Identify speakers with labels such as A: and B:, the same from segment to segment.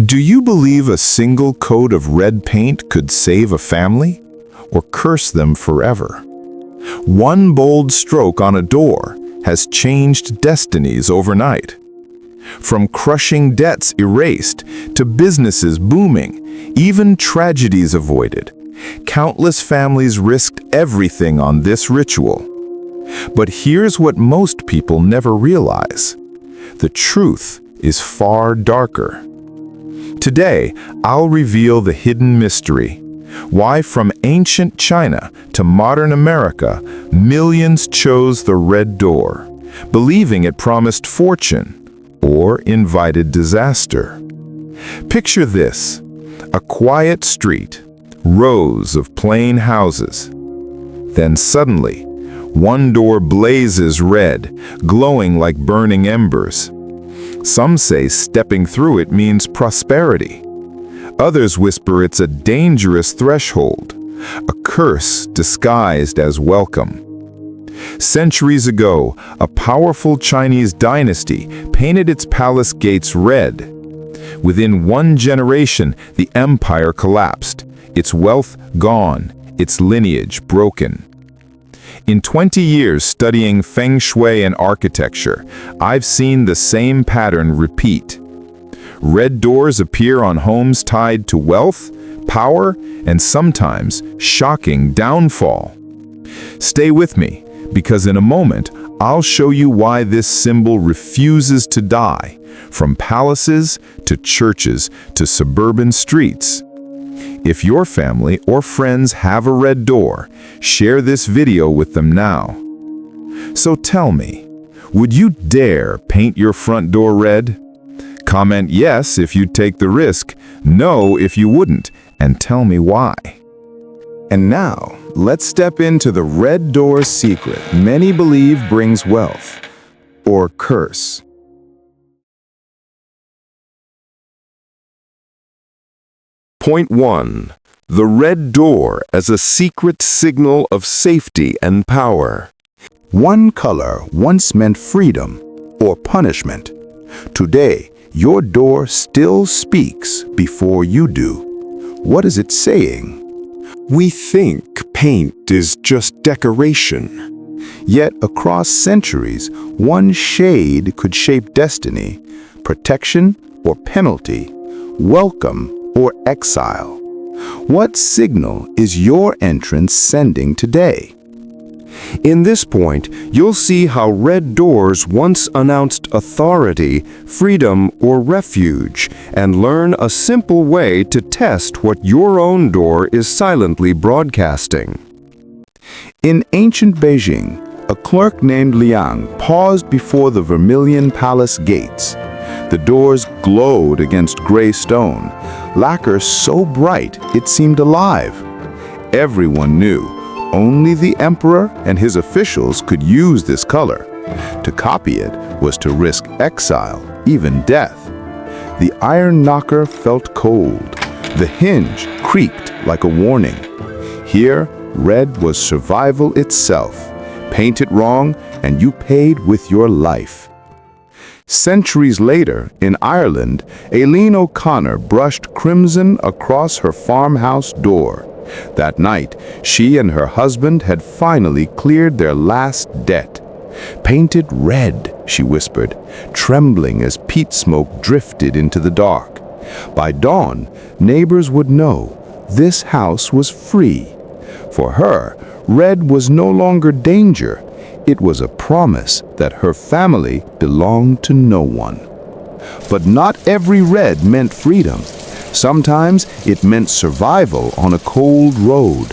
A: Do you believe a single coat of red paint could save a family or curse them forever? One bold stroke on a door has changed destinies overnight. From crushing debts erased to businesses booming, even tragedies avoided, countless families risked everything on this ritual. But here's what most people never realize. The truth is far darker. Today, I'll reveal the hidden mystery. Why from ancient China to modern America, millions chose the red door, believing it promised fortune or invited disaster. Picture this: a quiet street, rows of plain houses. Then suddenly, one door blazes red, glowing like burning embers. Some say stepping through it means prosperity. Others whisper it's a dangerous threshold, a curse disguised as welcome. Centuries ago, a powerful Chinese dynasty painted its palace gates red. Within one generation, the empire collapsed, its wealth gone, its lineage broken. In 20 years studying Feng Shui and architecture, I've seen the same pattern repeat. Red doors appear on homes tied to wealth, power, and sometimes shocking downfall. Stay with me, because in a moment, I'll show you why this symbol refuses to die, from palaces to churches to suburban streets. If your family or friends have a red door, share this video with them now. So tell me, would you dare paint your front door red? Comment yes if you'd take the risk, no if you wouldn't, and tell me why. And now, let's step into the red door's secret many believe brings wealth or curse.
B: Point 1. The red door as a secret signal of safety and power.
C: One color once meant freedom or punishment. Today, your door still speaks before you do. What is it saying?
B: We think paint is just decoration.
C: Yet across centuries, one shade could shape destiny, protection or penalty, welcome or exile. What signal is your entrance sending today?
B: In this point, you'll see how red doors once announced authority, freedom, or refuge, and learn a simple way to test what your own door is silently broadcasting.
C: In ancient Beijing, a clerk named Liang paused before the Vermilion Palace gates. The doors glowed against gray stone, lacquer so bright it seemed alive. Everyone knew only the emperor and his officials could use this color. To copy it was to risk exile, even death. The iron knocker felt cold. The hinge creaked like a warning. Here, red was survival itself. Paint it wrong, and you paid with your life. Centuries later, in Ireland, Aileen O'Connor brushed crimson across her farmhouse door. That night, she and her husband had finally cleared their last debt. "Paint it red," she whispered, trembling as peat smoke drifted into the dark. By dawn, neighbors would know this house was free. For her, red was no longer danger. It was a promise that her family belonged to no one. But not every red meant freedom. Sometimes it meant survival on a cold road.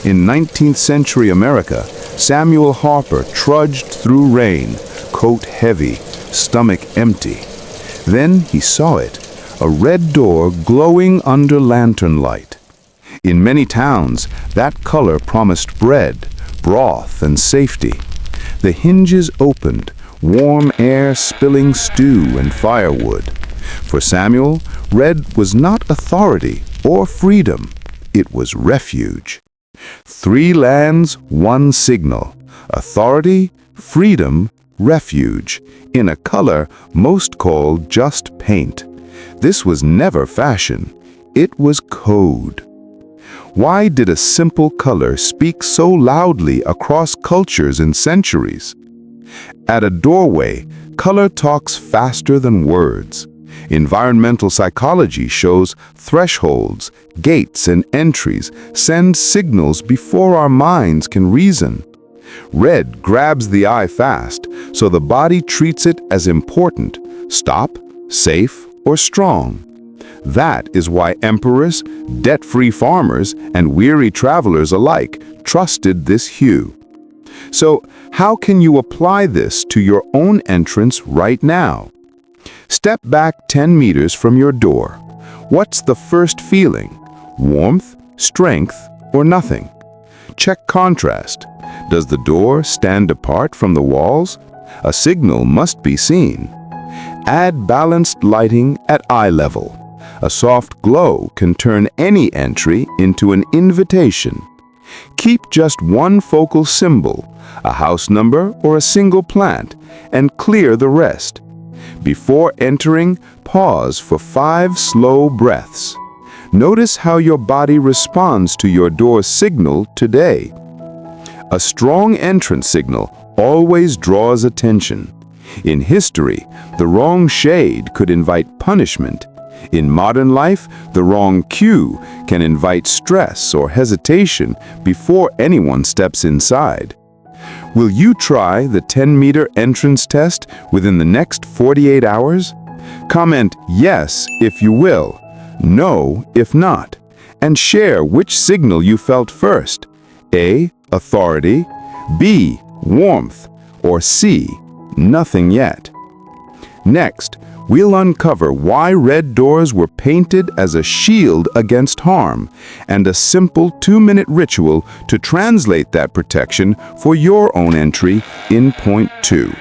C: In 19th century America, Samuel Harper trudged through rain, coat heavy, stomach empty. Then he saw it, a red door glowing under lantern light. In many towns, that color promised bread, broth, and safety. The hinges opened, warm air spilling stew and firewood. For Samuel, red was not authority or freedom. It was refuge. 3 lands, 1 signal. Authority, freedom, refuge. In a color most called just paint. This was never fashion. It was code. Why did a simple color speak so loudly across cultures and centuries? At a doorway, color talks faster than words. Environmental psychology shows thresholds, gates, and entries send signals before our minds can reason. Red grabs the eye fast, so the body treats it as important, stop, safe, or strong. That is why emperors, debt-free farmers, and weary travelers alike trusted this hue. So, how can you apply this to your own entrance right now? Step back 10 meters from your door. What's the first feeling? Warmth, strength, or nothing? Check contrast. Does the door stand apart from the walls? A signal must be seen. Add balanced lighting at eye level. A soft glow can turn any entry into an invitation. Keep just one focal symbol, a house number or a single plant, and clear the rest. Before entering, pause for 5 slow breaths. Notice how your body responds to your door's signal today. A strong entrance signal always draws attention. In history, the wrong shade could invite punishment. In modern life, the wrong cue can invite stress or hesitation before anyone steps inside. Will you try the 10-meter entrance test within the next 48 hours? Comment yes if you will, no if not, and share which signal you felt first. A. Authority, B. Warmth, or C. Nothing yet. Next, we'll uncover why red doors were painted as a shield against harm, and a simple 2-minute ritual to translate that protection for your own entry in point 2.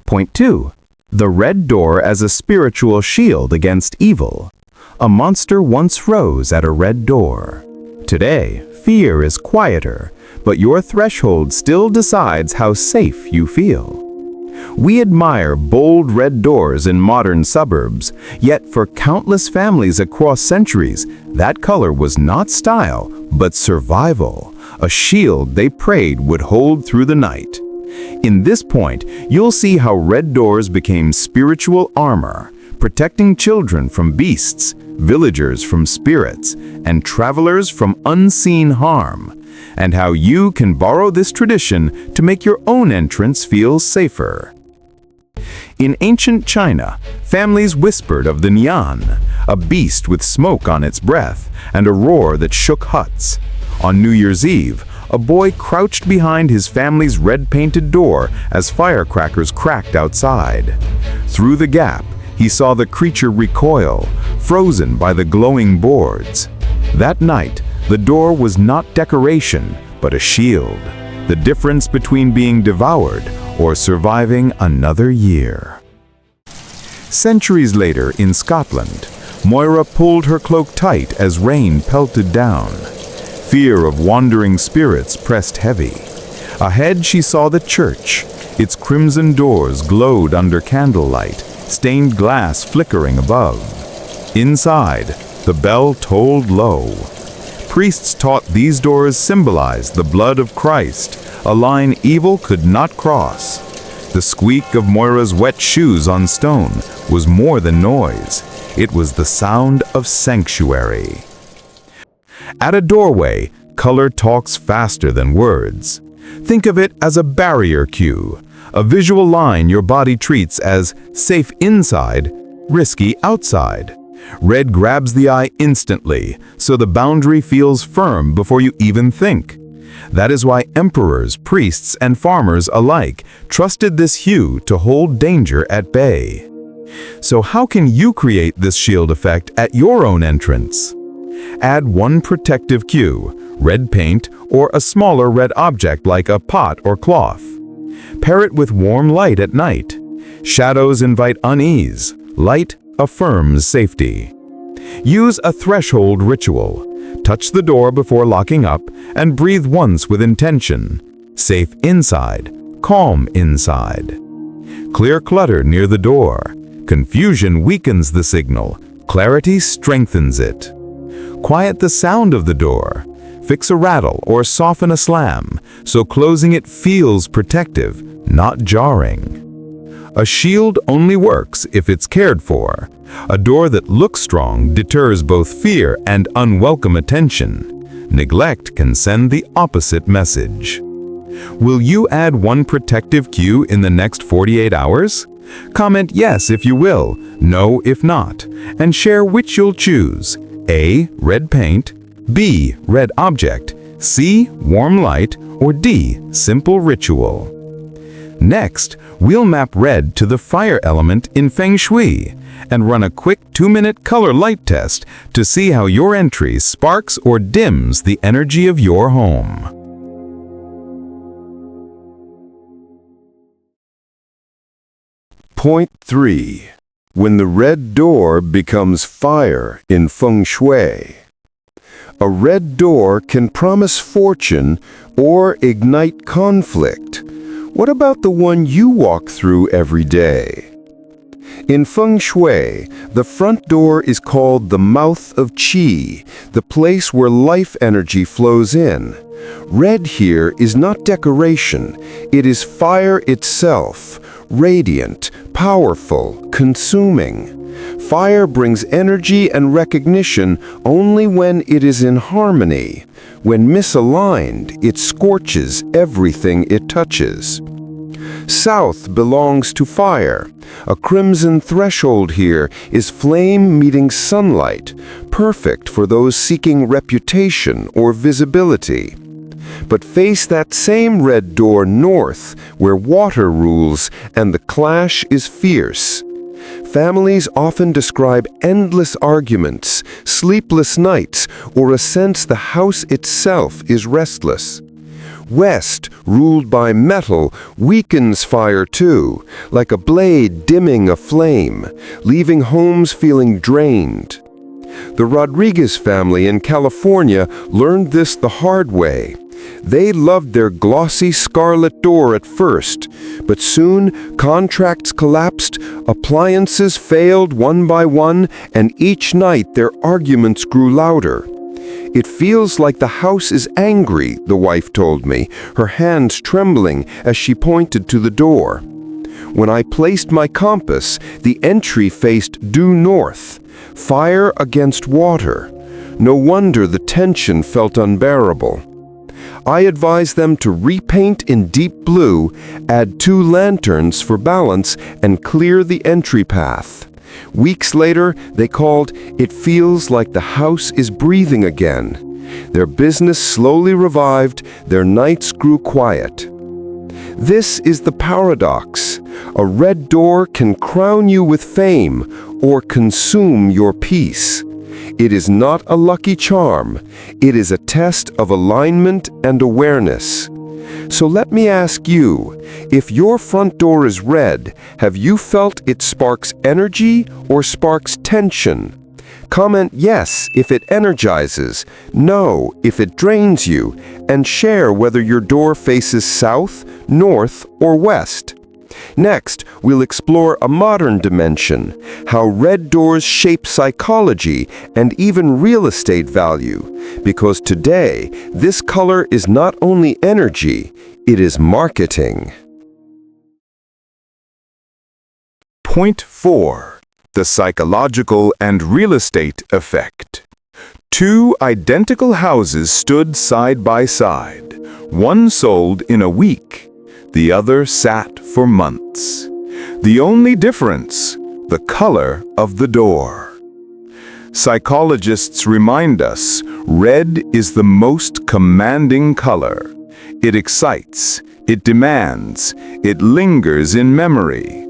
D: Point 2. The red door as a spiritual shield against evil. A monster once rose at a red door. Today, fear is quieter, but your threshold still decides how safe you feel. We admire bold red doors in modern suburbs, yet for countless families across centuries, that color was not style, but survival, a shield they prayed would hold through the night. In this point, you'll see how red doors became spiritual armor, protecting children from beasts, villagers from spirits, and travelers from unseen harm, and how you can borrow this tradition to make your own entrance feel safer. In ancient China, families whispered of the Nian, a beast with smoke on its breath and a roar that shook huts. On New Year's Eve, a boy crouched behind his family's red-painted door as firecrackers cracked outside. Through the gap, he saw the creature recoil, frozen by the glowing boards. That night, the door was not decoration, but a shield, the difference between being devoured or surviving another year. Centuries later in Scotland, Moira pulled her cloak tight as rain pelted down. Fear of wandering spirits pressed heavy. Ahead she saw the church. Its crimson doors glowed under candlelight, stained glass flickering above. Inside, the bell tolled low. Priests taught these doors symbolized the blood of Christ, a line evil could not cross. The squeak of Moira's wet shoes on stone was more than noise. It was the sound of sanctuary. At a doorway, color talks faster than words. Think of it as a barrier cue, a visual line your body treats as safe inside, risky outside. Red grabs the eye instantly, so the boundary feels firm before you even think. That is why emperors, priests, and farmers alike trusted this hue to hold danger at bay. So how can you create this shield effect at your own entrance? Add one protective cue, red paint, or a smaller red object like a pot or cloth. Pair it with warm light at night. Shadows invite unease. Light affirms safety. Use a threshold ritual. Touch the door before locking up and breathe once with intention. Safe inside, calm inside. Clear clutter near the door. Confusion weakens the signal. Clarity strengthens it. Quiet the sound of the door. Fix a rattle or soften a slam, so closing it feels protective, not jarring. A shield only works if it's cared for. A door that looks strong deters both fear and unwelcome attention. Neglect can send the opposite message. Will you add one protective cue in the next 48 hours? Comment yes if you will, no if not, and share which you'll choose. A. Red paint, B. Red object, C. Warm light, or D. Simple ritual. Next, we'll map red to the fire element in Feng Shui and run a quick 2-minute color light test to see how your entry sparks or dims the energy of your home.
B: Point 3. When the red door becomes fire in Feng Shui. A red door can promise fortune or ignite conflict. What about the one you walk through every day? In Feng Shui, the front door is called the mouth of Qi, the place where life energy flows in. Red here is not decoration, it is fire itself, radiant, powerful, consuming. Fire brings energy and recognition only when it is in harmony. When misaligned, it scorches everything it touches. South belongs to fire. A crimson threshold here is flame meeting sunlight, perfect for those seeking reputation or visibility. But face that same red door north, where water rules and the clash is fierce. Families often describe endless arguments, sleepless nights, or a sense the house itself is restless. West, ruled by metal, weakens fire too, like a blade dimming a flame, leaving homes feeling drained. The Rodriguez family in California learned this the hard way. They loved their glossy scarlet door at first, but soon contracts collapsed, appliances failed one by one, and each night their arguments grew louder. It feels like the house is angry, the wife told me, her hands trembling as she pointed to the door. When I placed my compass, the entry faced due north, fire against water. No wonder the tension felt unbearable. I advised them to repaint in deep blue, add 2 lanterns for balance, and clear the entry path. Weeks later, they called, "It feels like the house is breathing again." Their business slowly revived, their nights grew quiet. This is the paradox. A red door can crown you with fame or consume your peace. It is not a lucky charm. It is a test of alignment and awareness. So let me ask you, if your front door is red, have you felt it sparks energy or sparks tension? Comment yes if it energizes, no if it drains you, and share whether your door faces south, north, or west. Next, we'll explore a modern dimension, how red doors shape psychology and even real estate value, because today, this color is not only energy, it is marketing.
A: Point 4. The psychological and real estate effect. 2 identical houses stood side by side. One sold in a week. The other sat for months. The only difference, the color of the door. Psychologists remind us, red is the most commanding color. It excites, it demands, it lingers in memory.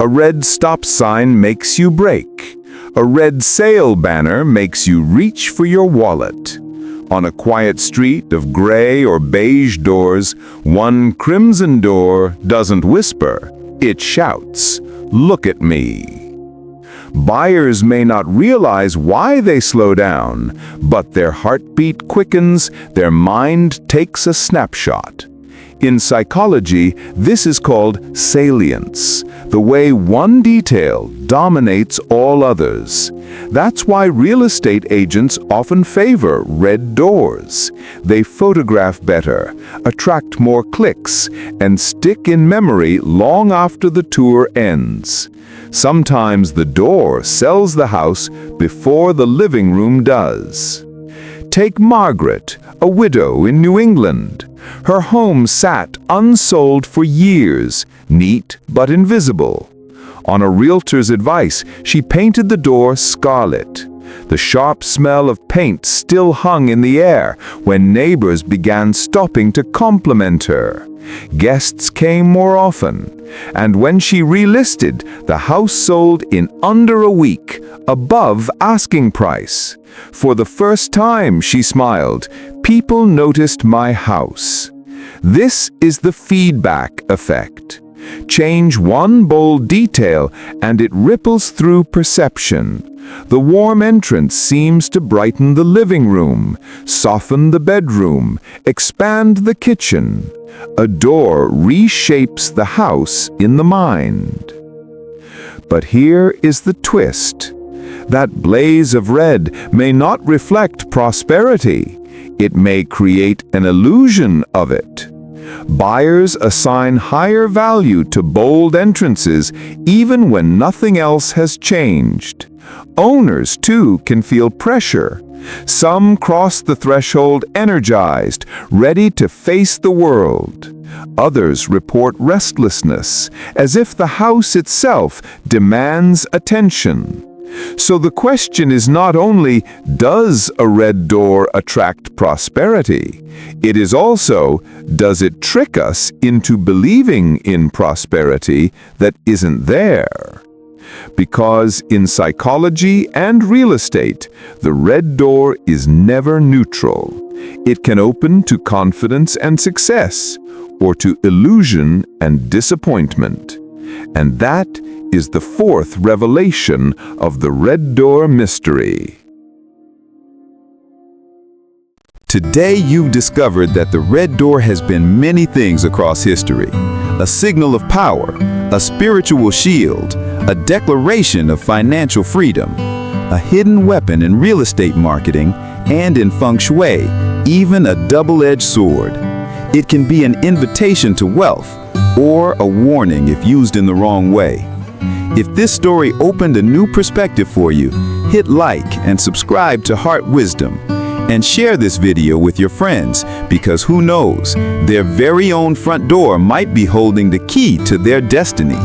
A: A red stop sign makes you brake. A red sale banner makes you reach for your wallet. On a quiet street of gray or beige doors, one crimson door doesn't whisper, it shouts, "Look at me." Buyers may not realize why they slow down, but their heartbeat quickens, their mind takes a snapshot.
C: In psychology, this is called salience, the way one detail dominates all others. That's why real estate agents often favor red doors. They photograph better, attract more clicks, and stick in memory long after the tour ends. Sometimes the door sells the house before the living room does. Take Margaret, a widow in New England. Her home sat unsold for years, neat but invisible. On a realtor's advice, she painted the door scarlet. The sharp smell of paint still hung in the air when neighbors began stopping to compliment her. Guests came more often, and when she relisted, the house sold in under a week, above asking price. For the first time, she smiled, people noticed my house. This is the feedback effect. Change one bold detail and it ripples through perception. The warm entrance seems to brighten the living room, soften the bedroom, expand the kitchen. A door reshapes the house in the mind. But here is the twist. That blaze of red may not reflect prosperity. It may create an illusion of it. Buyers assign higher value to bold entrances even when nothing else has changed. Owners, too, can feel pressure. Some cross the threshold energized, ready to face the world. Others report restlessness, as if the house itself demands attention. So the question is not only, does a red door attract prosperity? It is also, does it trick us into believing in prosperity that isn't there? Because in psychology and real estate, the red door is never neutral. It can open to confidence and success, or to illusion and disappointment. And that is the fourth revelation of the red door mystery.
A: Today you've discovered that the red door has been many things across history. A signal of power, a spiritual shield, a declaration of financial freedom, a hidden weapon in real estate marketing, and in Feng Shui, even a double-edged sword. It can be an invitation to wealth, or a warning if used in the wrong way. If this story opened a new perspective for you, hit like and subscribe to Heart Wisdom. And share this video with your friends, because who knows, their very own front door might be holding the key to their destiny.